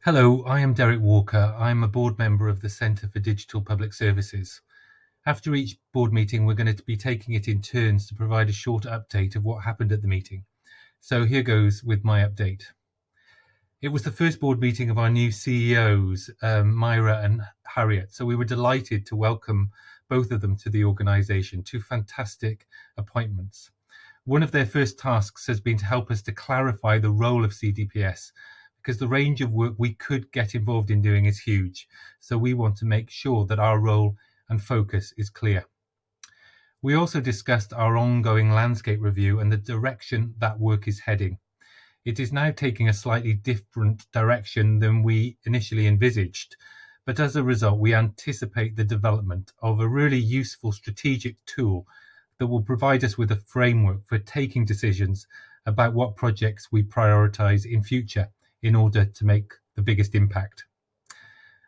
Hello, I am Derek Walker. I'm a board member of the Centre for Digital Public Services. After each board meeting, we're going to be taking it in turns to provide a short update of what happened at the meeting. So here goes with my update. It was the first board meeting of our new CEOs, Myra and Harriet. So we were delighted to welcome both of them to the organisation, two fantastic appointments. One of their first tasks has been to help us to clarify the role of CDPS, because the range of work we could get involved in doing is huge. So we want to make sure that our role and focus is clear. We also discussed our ongoing landscape review and the direction that work is heading. It is now taking a slightly different direction than we initially envisaged, but as a result, we anticipate the development of a really useful strategic tool that will provide us with a framework for taking decisions about what projects we prioritise in future in order to make the biggest impact.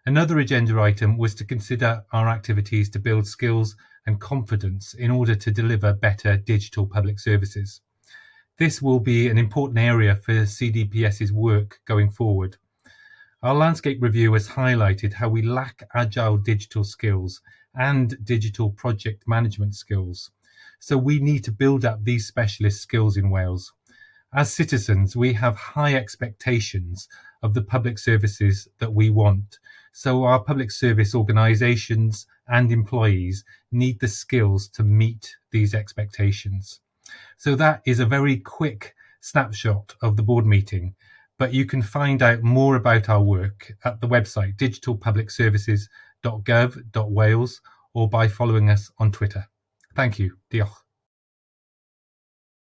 Another agenda item was to consider our activities to build skills and confidence in order to deliver better digital public services. This will be an important area for CDPS's work going forward. Our landscape review has highlighted how we lack agile digital skills and digital project management skills. So we need to build up these specialist skills in Wales. As citizens, we have high expectations of the public services that we want. So our public service organisations and employees need the skills to meet these expectations. So that is a very quick snapshot of the board meeting, but you can find out more about our work at the website digitalpublicservices.gov.wales or by following us on Twitter. Thank you. Diolch.